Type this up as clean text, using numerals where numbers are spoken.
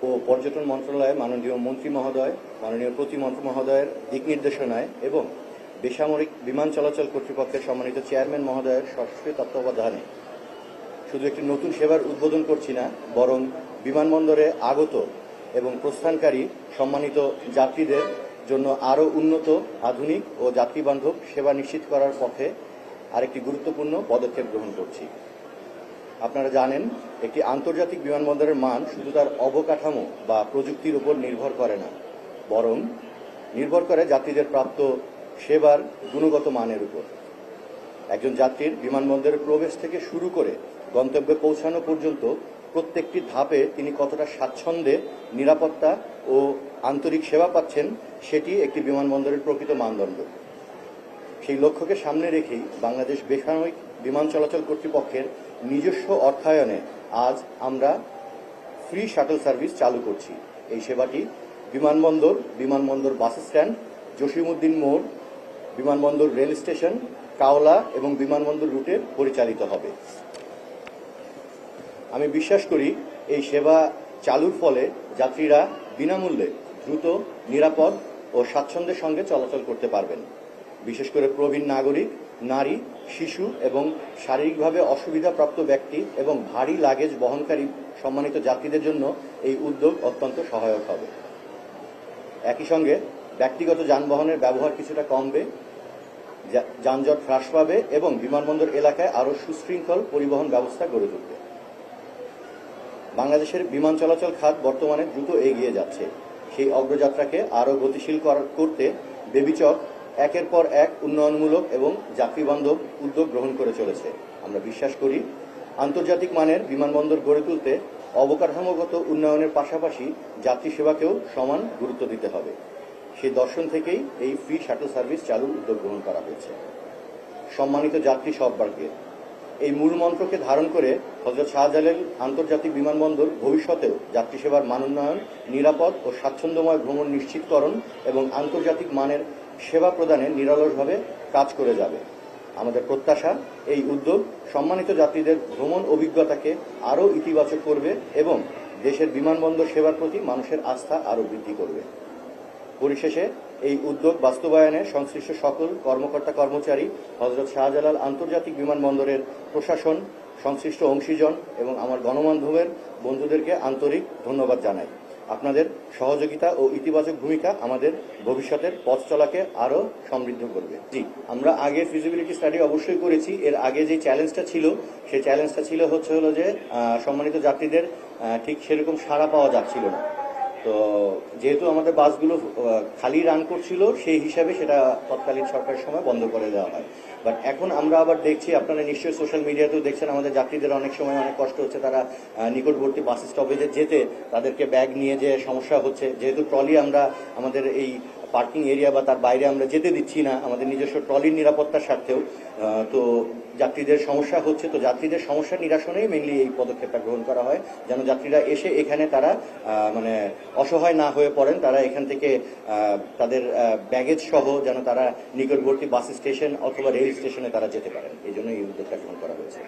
ও পর্যটন মন্ত্রণালয় মাননীয় মন্ত্রী মহোদয়, মাননীয় প্রতিমন্ত্রী মহোদয়ের দিক নির্দেশনায় এবং বেসামরিক বিমান চলাচল কর্তৃপক্ষের সম্মানিত চেয়ারম্যান মহোদয়ের সরাসরি তত্ত্বাবধানে শুধু একটি নতুন সেবার উদ্বোধন করছি না, বরং বিমানবন্দরে আগত এবং প্রস্থানকারী সম্মানিত যাত্রীদের জন্য আরও উন্নত, আধুনিক ও যাত্রীবান্ধব সেবা নিশ্চিত করার পথে আরেকটি গুরুত্বপূর্ণ পদক্ষেপ গ্রহণ করছি। আপনারা জানেন, একটি আন্তর্জাতিক বিমানবন্দরের মান শুধু তার অবকাঠামো বা প্রযুক্তির উপর নির্ভর করে না, বরং নির্ভর করে যাত্রীদের প্রাপ্ত সেবার গুণগত মানের উপর। একজন যাত্রীর বিমানবন্দরের প্রবেশ থেকে শুরু করে গন্তব্যে পৌঁছানো পর্যন্ত প্রত্যেকটি ধাপে তিনি কতটা স্বাচ্ছন্দ্যে, নিরাপত্তা ও আন্তরিক সেবা পাচ্ছেন, সেটি একটি বিমানবন্দরের প্রকৃত মানদণ্ড। সেই লক্ষ্যকে সামনে রেখেই বাংলাদেশ বেসামরিক বিমান চলাচল কর্তৃপক্ষের নিজস্ব অর্থায়নে আজ আমরা ফ্রি শাটল সার্ভিস চালু করছি। এই সেবাটি বিমানবন্দর, বিমানবন্দর বাস স্ট্যান্ড, জসিমউদ্দিন মোড়, বিমানবন্দর রেল স্টেশন, কাওলা এবং বিমানবন্দর রুটে পরিচালিত হবে। আমি বিশ্বাস করি এই সেবা চালুর ফলে যাত্রীরা বিনামূল্যে দ্রুত, নিরাপদ ও স্বাচ্ছন্দ্যের সঙ্গে চলাচল করতে পারবেন। বিশেষ করে প্রবীণ নাগরিক, নারী, শিশু এবং শারীরিকভাবে অসুবিধাপ্রাপ্ত ব্যক্তি এবং ভারী লাগেজ বহনকারী সম্মানিত যাত্রীদের জন্য এই উদ্যোগ অত্যন্ত সহায়ক হবে। একই সঙ্গে ব্যক্তিগত যানবাহনের ব্যবহার কিছুটা কমবে, যানজট হ্রাস পাবে এবং বিমানবন্দর এলাকায় আরও সুশৃঙ্খল পরিবহন ব্যবস্থা গড়ে তুলবে। বাংলাদেশের বিমান চলাচল খাত বর্তমানে দ্রুত এগিয়ে যাচ্ছে। সেই অগ্রযাত্রাকে আরও গতিশীল করতে বেবিচক একের পর এক উন্নয়নমূলক এবং যাত্রীবান্ধব উদ্যোগ গ্রহণ করে চলেছে। আমরা বিশ্বাস করি, আন্তর্জাতিক মানের বিমানবন্দর গড়ে তুলতে অবকাঠামোগত উন্নয়নের পাশাপাশি যাত্রী সেবাকেও সমান গুরুত্ব দিতে হবে। সেই দর্শন থেকেই এই ফ্রি শাটল সার্ভিস চালুর উদ্যোগ গ্রহণ করা হয়েছে। সম্মানিত যাত্রী সহভাগী, এই মূল মন্ত্রকে ধারণ করে হযরত শাহজালাল আন্তর্জাতিক বিমানবন্দর ভবিষ্যতেও যাত্রী সেবার মানোন্নয়ন, নিরাপদ ও স্বাচ্ছন্দ্যময় ভ্রমণ নিশ্চিতকরণ এবং আন্তর্জাতিক মানের সেবা প্রদানে নিরলসভাবে কাজ করে যাবে। আমাদের প্রত্যাশা, এই উদ্যোগ সম্মানিত যাত্রীদের ভ্রমণ অভিজ্ঞতাকে আরও ইতিবাচক করবে এবং দেশের বিমানবন্দর সেবার প্রতি মানুষের আস্থা আরও বৃদ্ধি করবে। পরিশেষে এই উদ্যোগ বাস্তবায়নে সংশ্লিষ্ট সকল কর্মকর্তা কর্মচারী, হযরত শাহজালাল আন্তর্জাতিক বিমানবন্দরের প্রশাসন, সংশ্লিষ্ট অংশীজন এবং আমার গণমাধ্যমের বন্ধুদেরকে আন্তরিক ধন্যবাদ জানাই। আপনাদের সহযোগিতা ও ইতিবাচক ভূমিকা আমাদের ভবিষ্যতের পথ চলাকে আরও সমৃদ্ধ করবে। জি, আমরা আগে ফিজিবিলিটি স্টাডি অবশ্যই করেছি। এর আগে যে চ্যালেঞ্জটা ছিল, সেই চ্যালেঞ্জটা ছিল হলো যে সম্মানিত যাত্রীদের ঠিক সেরকম সাড়া পাওয়া যাচ্ছিল না। তো যেহেতু আমাদের বাসগুলো খালি রান করছিল, সেই হিসাবে সেটা তৎকালীন সরকারের সময় বন্ধ করে দেওয়া হয়। বাট এখন আমরা আবার দেখছি, আপনারা নিশ্চয়ই সোশ্যাল মিডিয়াতেও দেখছেন, আমাদের যাত্রীদের অনেক সময় অনেক কষ্ট হচ্ছে। তারা নিকটবর্তী বাস স্টপেজে যেতে তাদেরকে ব্যাগ নিয়ে যে সমস্যা হচ্ছে, যেহেতু ট্রলি আমরা আমাদের এই পার্কিং এরিয়া বা তার বাইরে আমরা যেতে দিচ্ছি না আমাদের নিজস্ব ট্রলির নিরাপত্তার স্বার্থেও, তো যাত্রীদের সমস্যা হচ্ছে। তো যাত্রীদের সমস্যা নিরসনেই মেইনলি এই পদক্ষেপটা গ্রহণ করা হয়, যেন যাত্রীরা এসে এখানে তারা মানে অসহায় না হয়ে পড়েন। তারা এখান থেকে তাদের ব্যাগেজ সহ যেন তারা নিকটবর্তী বাস স্টেশন অথবা রেল স্টেশনে তারা যেতে পারেন। এই জন্য এই উদ্যোগটা গ্রহণ করা হয়েছে।